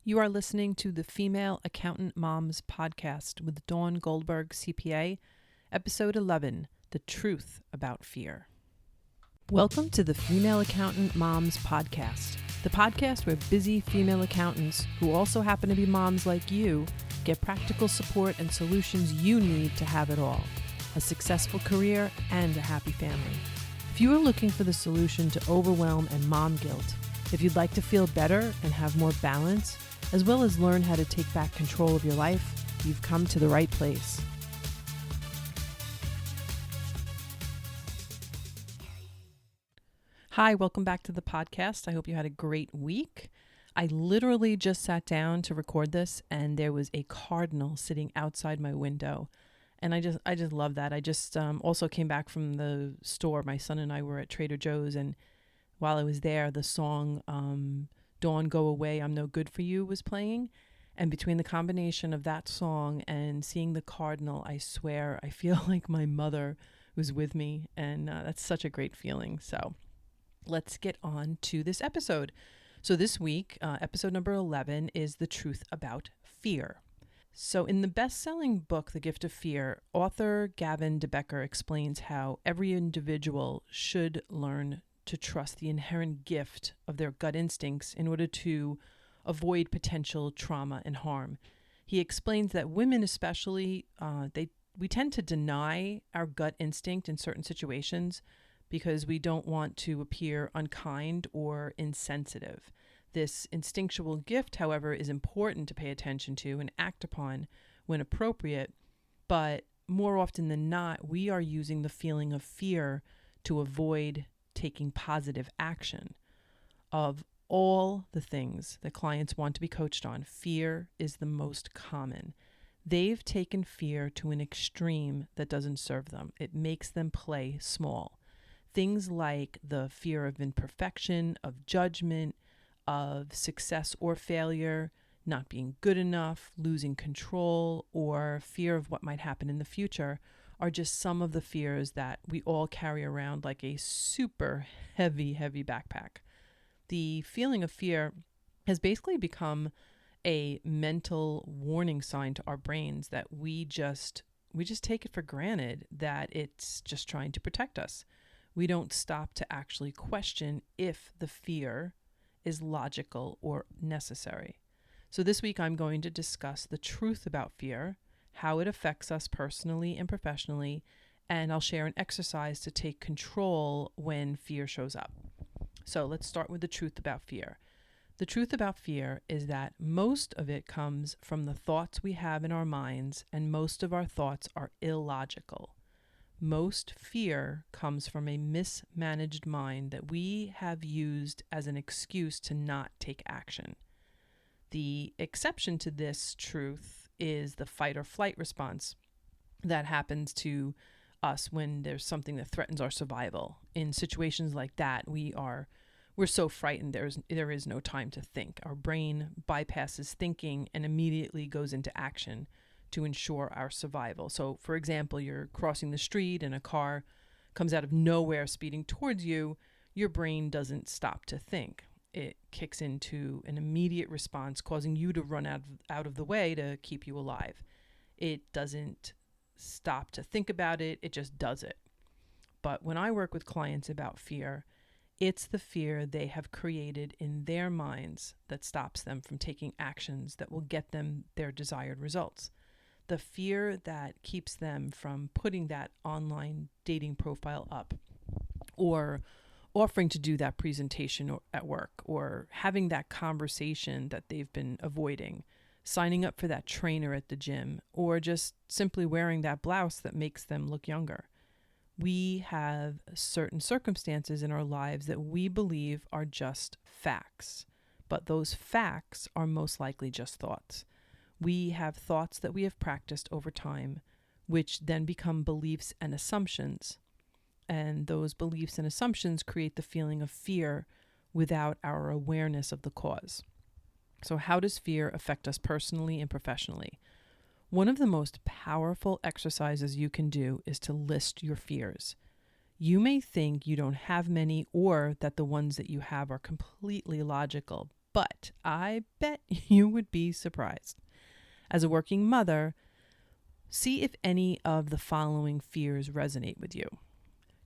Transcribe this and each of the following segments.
You are listening to the Female Accountant Moms podcast with Dawn Goldberg, CPA, episode 11, The Truth About Fear. Welcome to the Female Accountant Moms podcast, the podcast where busy female accountants, who also happen to be moms like you, get practical support and solutions you need to have it all, a successful career and a happy family. If you are looking for the solution to overwhelm and mom guilt, if you'd like to feel better and have more balance, as well as learn how to take back control of your life, you've come to the right place. Hi, welcome back to the podcast. I hope you had a great week. I literally just sat down to record this and there was a cardinal sitting outside my window. And I just love that. I just also came back from the store. My son and I were at Trader Joe's, and while I was there, the song Dawn, Go Away, I'm No Good For You was playing. And between the combination of that song and seeing the cardinal, I swear, I feel like my mother was with me. And that's such a great feeling. So let's get on to this episode. So this week, episode number 11 is The Truth About Fear. So in the best-selling book, The Gift of Fear, author Gavin de Becker explains how every individual should learn to trust the inherent gift of their gut instincts in order to avoid potential trauma and harm. He explains that women especially, we tend to deny our gut instinct in certain situations because we don't want to appear unkind or insensitive. This instinctual gift, however, is important to pay attention to and act upon when appropriate, but more often than not, we are using the feeling of fear to avoid taking positive action. Of all the things that clients want to be coached on, fear is the most common. They've taken fear to an extreme that doesn't serve them. It makes them play small. Things like the fear of imperfection, of judgment, of success or failure, not being good enough, losing control, or fear of what might happen in the future are just some of the fears that we all carry around like a super heavy backpack. The feeling of fear has basically become a mental warning sign to our brains that we just take it for granted that it's just trying to protect us. We don't stop to actually question if the fear is logical or necessary. So this week I'm going to discuss the truth about fear, how it affects us personally and professionally, and I'll share an exercise to take control when fear shows up. So let's start with the truth about fear. The truth about fear is that most of it comes from the thoughts we have in our minds, and most of our thoughts are illogical. Most fear comes from a mismanaged mind that we have used as an excuse to not take action. The exception to this truth is the fight or flight response that happens to us when there's something that threatens our survival. In situations like that, we're so frightened there is no time to think. Our brain bypasses thinking and immediately goes into action to ensure our survival. So, for example, you're crossing the street and a car comes out of nowhere speeding towards you. Your brain doesn't stop to think. It kicks into an immediate response, causing you to run out of the way to keep you alive. It doesn't stop to think about it. It just does it. But when I work with clients about fear, it's the fear they have created in their minds that stops them from taking actions that will get them their desired results. The fear that keeps them from putting that online dating profile up, or offering to do that presentation at work, or having that conversation that they've been avoiding, signing up for that trainer at the gym, or just simply wearing that blouse that makes them look younger. We have certain circumstances in our lives that we believe are just facts, but those facts are most likely just thoughts. We have thoughts that we have practiced over time, which then become beliefs and assumptions. And those beliefs and assumptions create the feeling of fear without our awareness of the cause. So how does fear affect us personally and professionally? One of the most powerful exercises you can do is to list your fears. You may think you don't have many or that the ones that you have are completely logical, but I bet you would be surprised. As a working mother, see if any of the following fears resonate with you.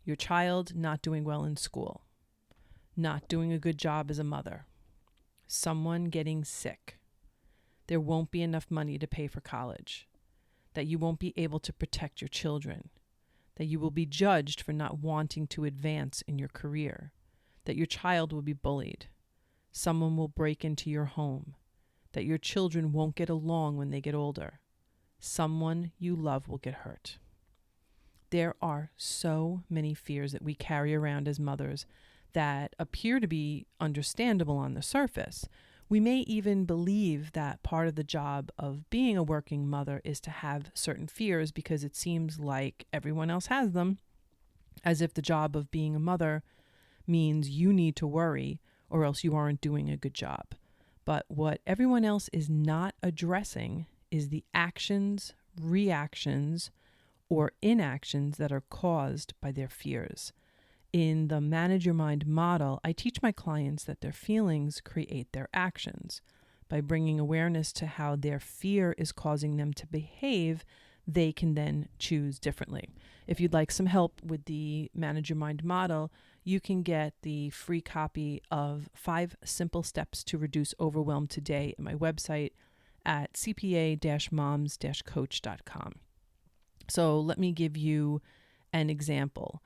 Your child not doing well in school, not doing a good job as a mother, someone getting sick, there won't be enough money to pay for college, that you won't be able to protect your children, that you will be judged for not wanting to advance in your career, that your child will be bullied, someone will break into your home, that your children won't get along when they get older, someone you love will get hurt. There are so many fears that we carry around as mothers that appear to be understandable on the surface. We may even believe that part of the job of being a working mother is to have certain fears because it seems like everyone else has them, as if the job of being a mother means you need to worry or else you aren't doing a good job. But what everyone else is not addressing is the actions, reactions, or inactions that are caused by their fears. In the Manage Your Mind model, I teach my clients that their feelings create their actions. By bringing awareness to how their fear is causing them to behave, they can then choose differently. If you'd like some help with the Manage Your Mind model, you can get the free copy of 5 Simple Steps to Reduce Overwhelm today at my website at cpa-moms-coach.com. So let me give you an example.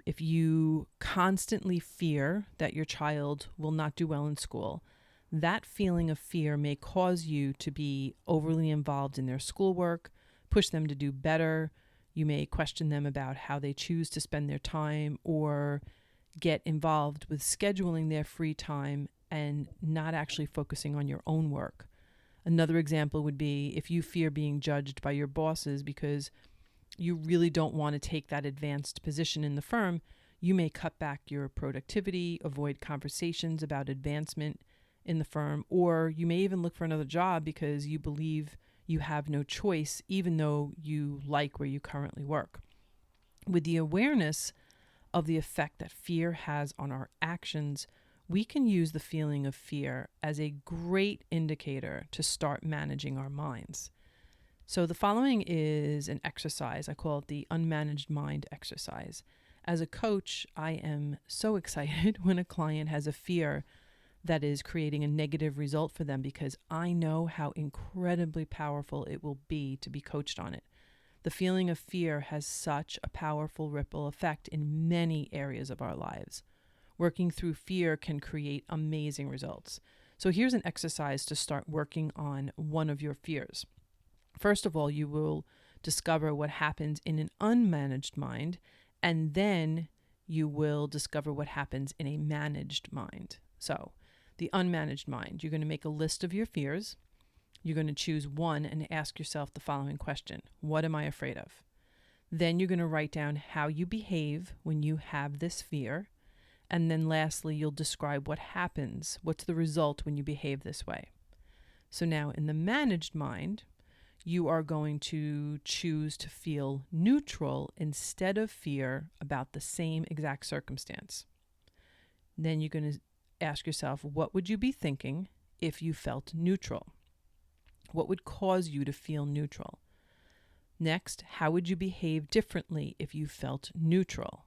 If you constantly fear that your child will not do well in school, that feeling of fear may cause you to be overly involved in their schoolwork, push them to do better. You may question them about how they choose to spend their time or get involved with scheduling their free time and not actually focusing on your own work. Another example would be if you fear being judged by your bosses because you really don't want to take that advanced position in the firm, you may cut back your productivity, avoid conversations about advancement in the firm, or you may even look for another job because you believe you have no choice, even though you like where you currently work. With the awareness of the effect that fear has on our actions, we can use the feeling of fear as a great indicator to start managing our minds. So the following is an exercise. I call it the unmanaged mind exercise. As a coach, I am so excited when a client has a fear that is creating a negative result for them because I know how incredibly powerful it will be to be coached on it. The feeling of fear has such a powerful ripple effect in many areas of our lives. Working through fear can create amazing results. So here's an exercise to start working on one of your fears. First of all, you will discover what happens in an unmanaged mind, and then you will discover what happens in a managed mind. So the unmanaged mind, you're going to make a list of your fears. You're going to choose one and ask yourself the following question: what am I afraid of? Then you're going to write down how you behave when you have this fear. And then lastly, you'll describe what happens. What's the result when you behave this way? So now in the managed mind, you are going to choose to feel neutral instead of fear about the same exact circumstance. Then you're going to ask yourself, what would you be thinking if you felt neutral? What would cause you to feel neutral? Next, how would you behave differently if you felt neutral?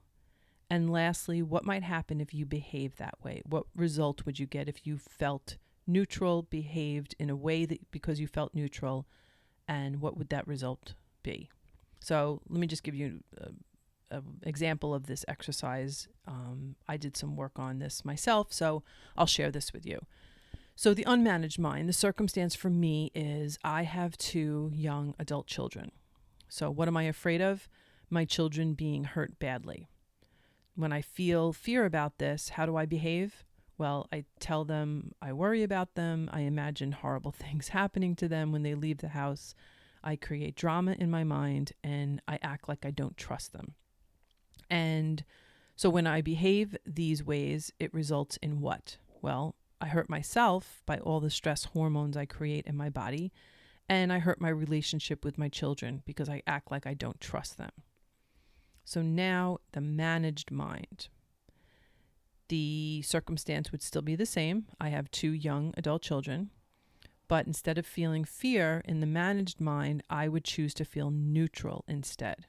And lastly, what might happen if you behave that way? What result would you get if you felt neutral, behaved in a way that because you felt neutral, and what would that result be? So let me just give you an example of this exercise. I did some work on this myself, so I'll share this with you. So the unmanaged mind, the circumstance for me is I have 2 young adult children. So what am I afraid of? My children being hurt badly. When I feel fear about this, how do I behave? Well, I tell them I worry about them. I imagine horrible things happening to them when they leave the house. I create drama in my mind and I act like I don't trust them. And so when I behave these ways, it results in what? Well, I hurt myself by all the stress hormones I create in my body, and I hurt my relationship with my children because I act like I don't trust them. So now the managed mind. The circumstance would still be the same. I have 2 young adult children, but instead of feeling fear in the managed mind, I would choose to feel neutral instead.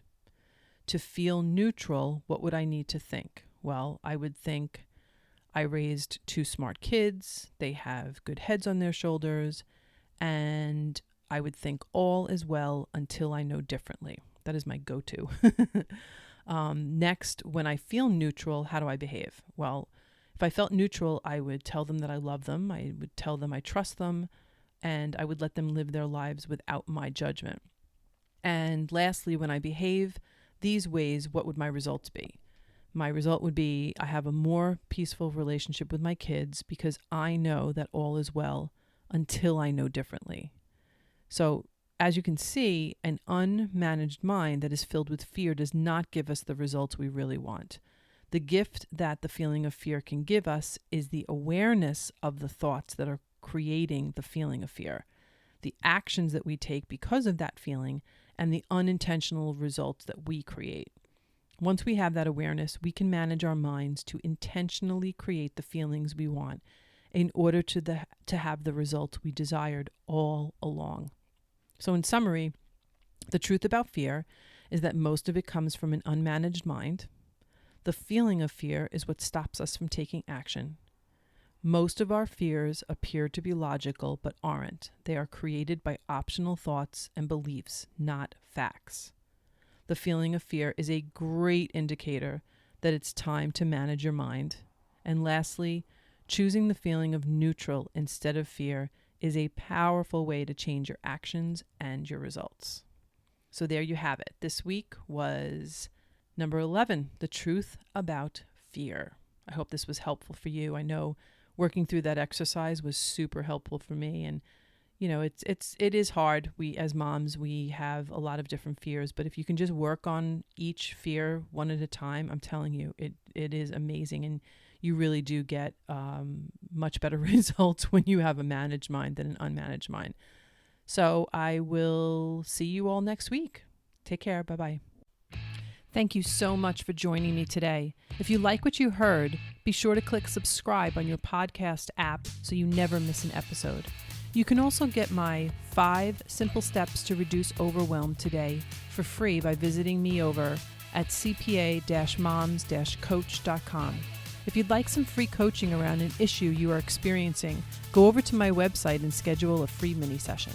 To feel neutral, what would I need to think? Well, I would think I raised 2 smart kids, they have good heads on their shoulders, and I would think all is well until I know differently. That is my go-to. Next, when I feel neutral, how do I behave? Well, if I felt neutral, I would tell them that I love them. I would tell them I trust them, and I would let them live their lives without my judgment. And lastly, when I behave these ways, what would my results be? My result would be I have a more peaceful relationship with my kids because I know that all is well until I know differently. So as you can see, an unmanaged mind that is filled with fear does not give us the results we really want. The gift that the feeling of fear can give us is the awareness of the thoughts that are creating the feeling of fear, the actions that we take because of that feeling, and the unintentional results that we create. Once we have that awareness, we can manage our minds to intentionally create the feelings we want in order to have the results we desired all along. So in summary, the truth about fear is that most of it comes from an unmanaged mind. The feeling of fear is what stops us from taking action. Most of our fears appear to be logical, but aren't. They are created by optional thoughts and beliefs, not facts. The feeling of fear is a great indicator that it's time to manage your mind. And lastly, choosing the feeling of neutral instead of fear is a powerful way to change your actions and your results. So there you have it. This week was number 11, the truth about fear. I hope this was helpful for you. I know working through that exercise was super helpful for me. And, you know, it is hard. We, as moms, we have a lot of different fears, but if you can just work on each fear one at a time, I'm telling you, it is amazing. And you really do get much better results when you have a managed mind than an unmanaged mind. So I will see you all next week. Take care. Bye-bye. Thank you so much for joining me today. If you like what you heard, be sure to click subscribe on your podcast app so you never miss an episode. You can also get my 5 simple steps to reduce overwhelm today for free by visiting me over at cpa-moms-coach.com. If you'd like some free coaching around an issue you are experiencing, go over to my website and schedule a free mini session.